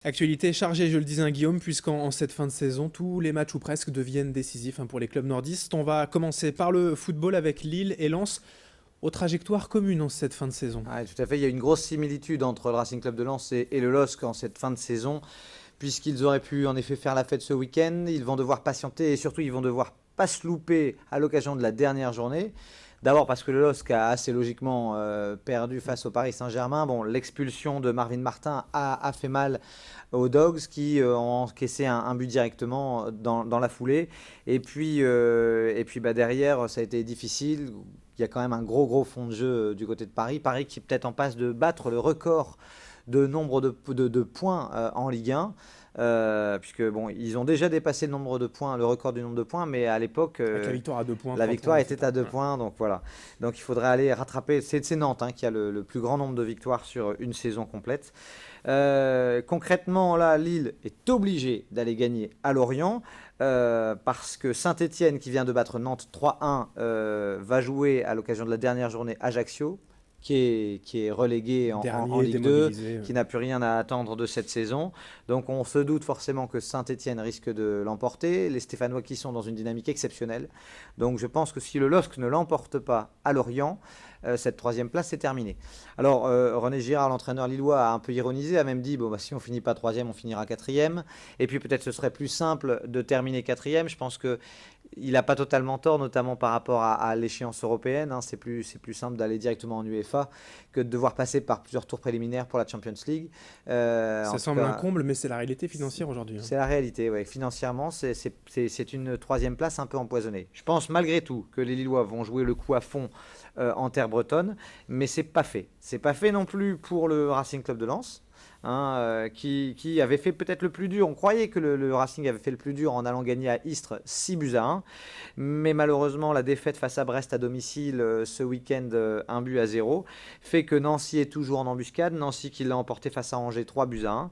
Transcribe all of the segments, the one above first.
Actualité chargée, je le disais à Guillaume, puisqu'en cette fin de saison, tous les matchs ou presque deviennent décisifs pour les clubs nordistes. On va commencer par le football avec Lille et Lens, aux trajectoires communes en cette fin de saison. Ouais, tout à fait, il y a une grosse similitude entre le Racing Club de Lens et le LOSC en cette fin de saison, puisqu'ils auraient pu en effet faire la fête ce week-end. Ils vont devoir patienter et surtout ils vont devoir pas se louper à l'occasion de la dernière journée. D'abord parce que le LOSC a assez logiquement perdu face au Paris Saint-Germain. Bon, l'expulsion de Marvin Martin a fait mal aux Dogs qui ont encaissé un but directement dans la foulée. Et puis derrière, ça a été difficile. Il y a quand même un gros fond de jeu du côté de Paris. Paris qui est peut-être en passe de battre le record de nombre de points en Ligue 1. Puisque bon, ils ont déjà dépassé le record du nombre de points, mais à l'époque, Avec la victoire à 2 points. la victoire points, était à 2 voilà. points, donc voilà. Donc il faudrait aller rattraper. C'est Nantes qui a le plus grand nombre de victoires sur une saison complète. Concrètement, là, Lille est obligé d'aller gagner à Lorient. Parce que Saint-Etienne, qui vient de battre Nantes 3-1, va jouer à l'occasion de la dernière journée Ajaccio, qui est relégué en Dernier Ligue 2, démobilisé. qui n'a plus rien à attendre de cette saison. Donc on se doute forcément que Saint-Etienne risque de l'emporter. Les Stéphanois qui sont dans une dynamique exceptionnelle. Donc je pense que si le LOSC ne l'emporte pas à Lorient, cette troisième place est terminée. Alors René Girard, l'entraîneur lillois, a un peu ironisé, a même dit si on finit pas troisième, on finira quatrième. Et puis peut-être ce serait plus simple de terminer quatrième. Je pense que il n'a pas totalement tort, notamment par rapport à l'échéance européenne. C'est plus simple d'aller directement en UEFA que de devoir passer par plusieurs tours préliminaires pour la Champions League. Ça semble un comble, mais c'est la réalité financière aujourd'hui. C'est la réalité, ouais. Financièrement, c'est une troisième place un peu empoisonnée. Je pense malgré tout que les Lillois vont jouer le coup à fond en terre bretonne, mais c'est pas fait. C'est pas fait non plus pour le Racing Club de Lens. Qui avait fait peut-être le plus dur. On croyait que le Racing avait fait le plus dur en allant gagner à Istres 6-1. Mais malheureusement, la défaite face à Brest à domicile ce week-end, 1-0, fait que Nancy est toujours en embuscade. Nancy qui l'a emporté face à Angers 3-1.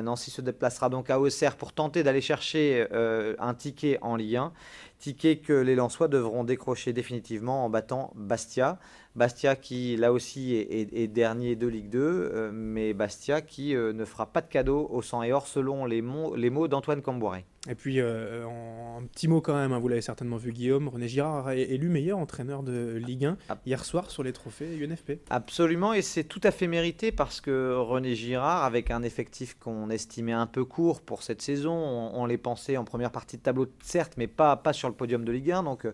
Nancy se déplacera donc à Auxerre pour tenter d'aller chercher un ticket en Ligue 1. Ticket que les Lensois devront décrocher définitivement en battant Bastia. Bastia qui là aussi est dernier de Ligue 2, mais Bastia qui ne fera pas de cadeau au sang et or selon les mots d'Antoine Cambouré. Et puis, un petit mot quand même, vous l'avez certainement vu Guillaume, René Girard est élu meilleur entraîneur de Ligue 1 hier soir sur les trophées UNFP. Absolument, et c'est tout à fait mérité parce que René Girard, avec un effectif qu'on estimait un peu court pour cette saison, on les pensait en première partie de tableau, certes, mais pas sur le podium de Ligue 1, donc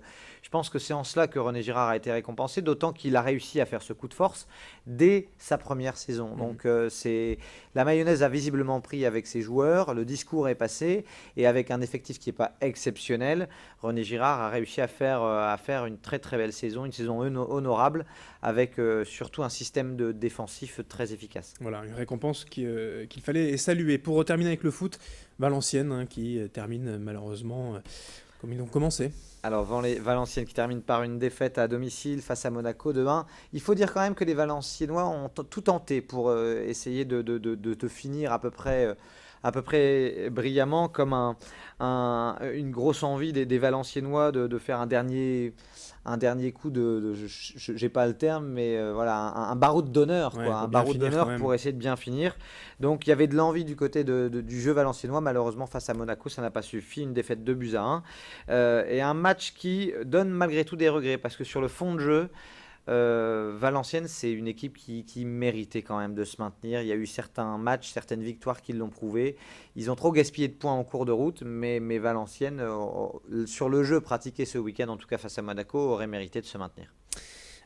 je pense que c'est en cela que René Girard a été récompensé, d'autant qu'il a réussi à faire ce coup de force dès sa première saison. Donc la mayonnaise a visiblement pris avec ses joueurs, le discours est passé, et avec un effectif qui n'est pas exceptionnel, René Girard a réussi à faire une très très belle saison, une saison honorable, avec surtout un système de défensif très efficace. Voilà, une récompense qu'il fallait saluer. Pour terminer avec le foot, Valenciennes qui termine malheureusement comme ils ont commencé. Alors Valenciennes qui termine par une défaite à domicile face à Monaco de 1. Il faut dire quand même que les Valenciennois ont tout tenté pour essayer de finir à peu près brillamment, comme une grosse envie des Valenciennois de faire un dernier coup j'ai pas le terme, mais voilà, un baroud d'honneur, Ouais, un pour bien baroud finir d'honneur quand même. pour essayer de bien finir. Donc il y avait de l'envie du côté du jeu valenciennois. Malheureusement face à Monaco, ça n'a pas suffi, une défaite 2-1. Et un match qui donne malgré tout des regrets, parce que sur le fond de jeu, Valenciennes, c'est une équipe qui méritait quand même de se maintenir. Il y a eu certains matchs, certaines victoires qui l'ont prouvé. Ils ont trop gaspillé de points en cours de route, mais Valenciennes, sur le jeu pratiqué ce week-end, en tout cas face à Monaco, aurait mérité de se maintenir.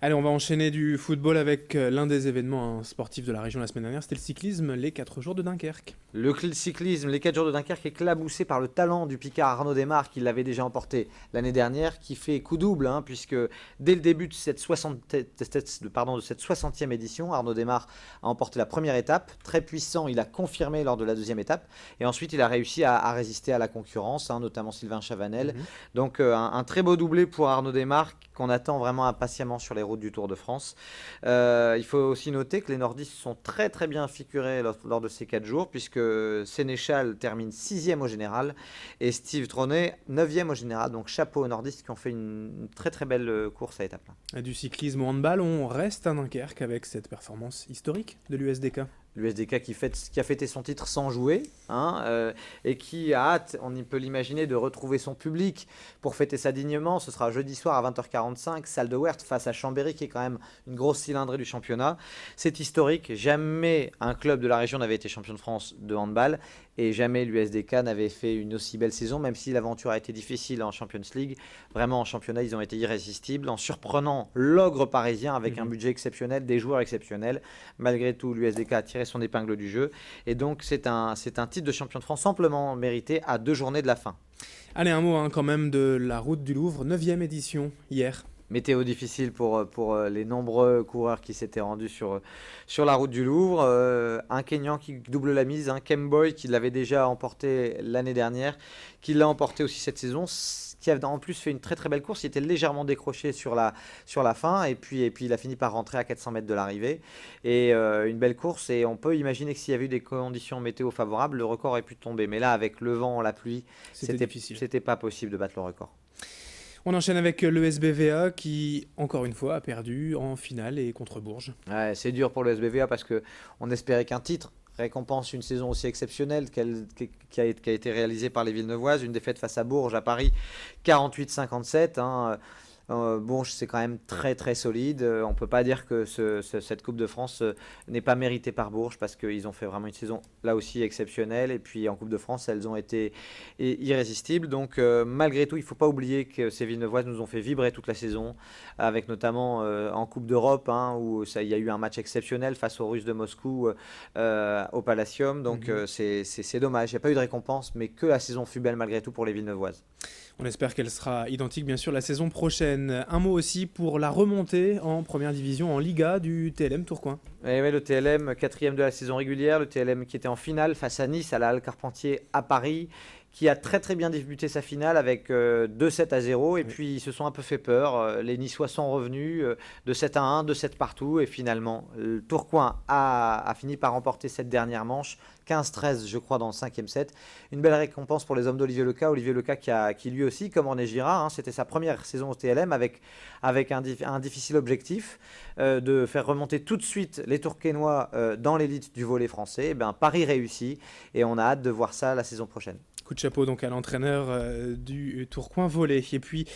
Allez, on va enchaîner du football avec l'un des événements sportifs de la région la semaine dernière, c'était le cyclisme, les 4 jours de Dunkerque. Le cyclisme, les 4 jours de Dunkerque, éclaboussé par le talent du Picard Arnaud Desmar, qui l'avait déjà emporté l'année dernière, qui fait coup double, puisque dès le début de cette 60e édition, Arnaud Desmar a emporté la première étape. Très puissant, il a confirmé lors de la deuxième étape. Et ensuite, il a réussi à résister à la concurrence, notamment Sylvain Chavanel. Donc, un très beau doublé pour Arnaud Desmar, qu'on attend vraiment impatiemment sur les routes du Tour de France. Il faut aussi noter que les nordistes sont très très bien figurés lors de ces 4 jours, puisque Sénéchal termine 6e au général et Steve Tronet 9e au général. Donc chapeau aux nordistes qui ont fait une très très belle course à étapes. Du cyclisme au handball, on reste à Dunkerque avec cette performance historique de l'USDK. L'USDK qui a fêté son titre sans jouer, hein, et qui a hâte, on y peut l'imaginer, de retrouver son public pour fêter ça dignement. Ce sera jeudi soir à 20h45, salle de Weert face à Chambéry, qui est quand même une grosse cylindrée du championnat. C'est historique, jamais un club de la région n'avait été champion de France de handball, et jamais l'USDK n'avait fait une aussi belle saison, même si l'aventure a été difficile en Champions League. Vraiment, en championnat, ils ont été irrésistibles, en surprenant l'ogre parisien avec un budget exceptionnel, des joueurs exceptionnels. Malgré tout, l'USDK a tiré son épingle du jeu. Et donc, c'est un titre de champion de France amplement mérité à 2 journées de la fin. Allez, un mot quand même de la Route du Louvre, 9e édition hier. Météo difficile pour les nombreux coureurs qui s'étaient rendus sur la route du Louvre. Un Kenyan qui double la mise, un Kemboy qui l'avait déjà emporté l'année dernière, qui l'a emporté aussi cette saison, qui a en plus fait une très très belle course. Il était légèrement décroché sur la fin et puis il a fini par rentrer à 400 mètres de l'arrivée. Et une belle course, et on peut imaginer que s'il y avait eu des conditions météo favorables, le record aurait pu tomber. Mais là, avec le vent, la pluie, c'était pas possible de battre le record. On enchaîne avec le SBVA qui, encore une fois, a perdu en finale et contre Bourges. Ouais, c'est dur pour le SBVA parce qu'on espérait qu'un titre récompense une saison aussi exceptionnelle qui a été réalisée par les Villeneuvoises. Une défaite face à Bourges à Paris, 48-57. Bourges, c'est quand même très très solide. On ne peut pas dire que cette Coupe de France n'est pas méritée par Bourges, parce qu'ils ont fait vraiment une saison là aussi exceptionnelle. Et puis en Coupe de France, elles ont été irrésistibles. Donc malgré tout, il ne faut pas oublier que ces Villeneuvoises nous ont fait vibrer toute la saison, avec notamment en Coupe d'Europe, où il y a eu un match exceptionnel face aux Russes de Moscou au Palacium. Donc c'est dommage, il n'y a pas eu de récompense, mais que la saison fut belle malgré tout pour les Villeneuvoises. On espère qu'elle sera identique, bien sûr, la saison prochaine. Un mot aussi pour la remontée en première division, en Liga, du TLM Tourcoing. Et ouais, le TLM, 4e de la saison régulière, le TLM qui était en finale face à Nice, à la Halle Carpentier à Paris, qui a très très bien débuté sa finale avec 2-7-0, et puis ils se sont un peu fait peur. Les Niçois sont revenus de 7-1, 2-7 partout, et finalement, le Tourcoing a fini par remporter cette dernière manche, 15-13 je crois dans le 5e set. Une belle récompense pour les hommes d'Olivier Leca. Olivier Leca qui lui aussi, comme René Girard, c'était sa première saison au TLM avec un difficile objectif de faire remonter tout de suite les Tourquenois dans l'élite du volley français. Et Paris réussit, et on a hâte de voir ça la saison prochaine. Coup de chapeau donc à l'entraîneur du Tourcoing volley. Et puis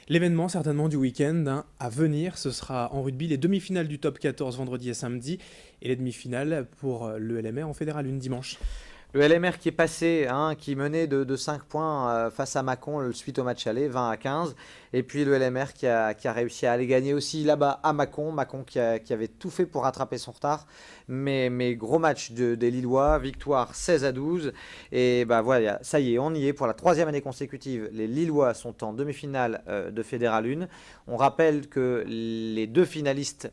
l'événement certainement du week-end à venir, ce sera en rugby, les demi-finales du top 14 vendredi et samedi, et les demi-finales pour le LMR en Fédéral 1 dimanche. Le LMR qui est passé, qui menait de 5 points face à Mâcon suite au match aller, 20-15. Et puis le LMR qui a réussi à aller gagner aussi là-bas à Mâcon. Mâcon qui avait tout fait pour rattraper son retard. Mais gros match des Lillois, victoire 16-12. Et voilà, ça y est, on y est pour la 3e année consécutive. Les Lillois sont en demi-finale de Fédéral 1. On rappelle que les 2 finalistes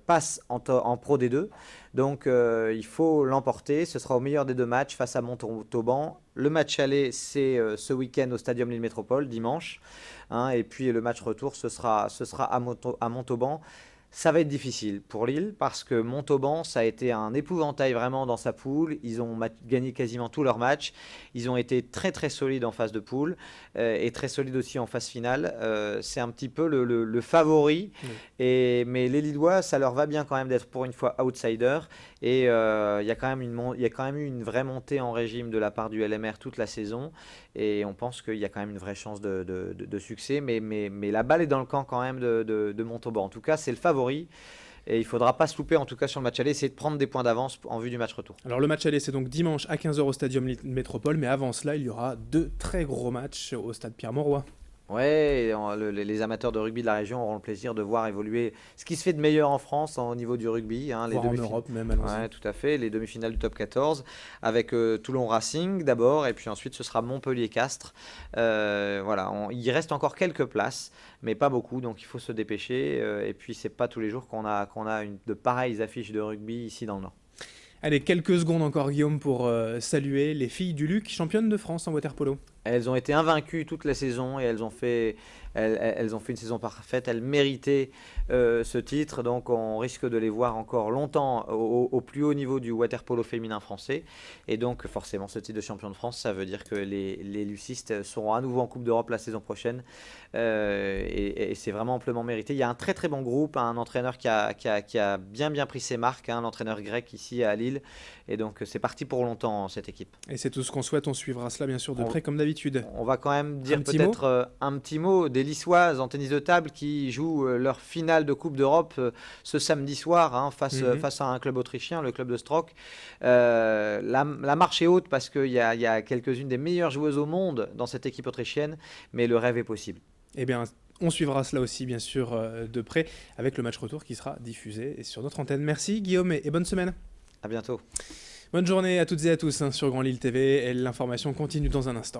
passe en Pro D2, donc il faut l'emporter. Ce sera au meilleur des 2 matchs face à Montauban. Le match aller, c'est ce week-end au Stadium Lille Métropole, dimanche, et puis le match retour, ce sera à Montauban. Ça va être difficile pour Lille, parce que Montauban, ça a été un épouvantail vraiment dans sa poule. Ils ont gagné quasiment tous leurs matchs. Ils ont été très très solides en phase de poule, et très solides aussi en phase finale. C'est un petit peu le favori. Oui. Mais les Lillois, ça leur va bien quand même d'être pour une fois outsider. Et il y a quand même eu une vraie montée en régime de la part du LMR toute la saison. Et on pense qu'il y a quand même une vraie chance de succès. Mais la balle est dans le camp quand même de Montauban. En tout cas, c'est le favori. Et il ne faudra pas se louper, en tout cas sur le match aller, essayer de prendre des points d'avance en vue du match retour. Alors le match aller, c'est donc dimanche à 15h au Stadium Métropole, mais avant cela, il y aura 2 très gros matchs au Stade Pierre-Mauroy. Ouais, les amateurs de rugby de la région auront le plaisir de voir évoluer ce qui se fait de meilleur en France au niveau du rugby. Les en Europe même, allons-y. Ouais, tout à fait, les demi-finales du top 14 avec Toulon Racing d'abord, et puis ensuite ce sera Montpellier-Castres. Voilà, il reste encore quelques places, mais pas beaucoup, donc il faut se dépêcher. Et puis c'est pas tous les jours qu'on a de pareilles affiches de rugby ici dans le Nord. Allez, quelques secondes encore Guillaume pour saluer les filles du Luc, championnes de France en water-polo. Elles ont été invaincues toute la saison et elles ont fait une saison parfaite. Elles méritaient ce titre, donc on risque de les voir encore longtemps au plus haut niveau du water-polo féminin français. Et donc forcément, ce titre de champion de France, ça veut dire que les Lucistes seront à nouveau en Coupe d'Europe la saison prochaine. Et c'est vraiment amplement mérité. Il y a un très très bon groupe, un entraîneur qui a bien pris ses marques, l'entraîneur grec ici à Lille. Et donc c'est parti pour longtemps cette équipe. Et c'est tout ce qu'on souhaite, on suivra cela bien sûr de près comme d'habitude. On va quand même dire petit peut-être un petit mot des Lissoises en tennis de table qui jouent leur finale de Coupe d'Europe ce samedi soir face à un club autrichien, le club de Stroke. La marche est haute parce qu'il y a quelques-unes des meilleures joueuses au monde dans cette équipe autrichienne, mais le rêve est possible. Eh bien, on suivra cela aussi bien sûr de près avec le match retour qui sera diffusé sur notre antenne. Merci Guillaume et bonne semaine. À bientôt. Bonne journée à toutes et à tous sur Grand Lille TV et l'information continue dans un instant.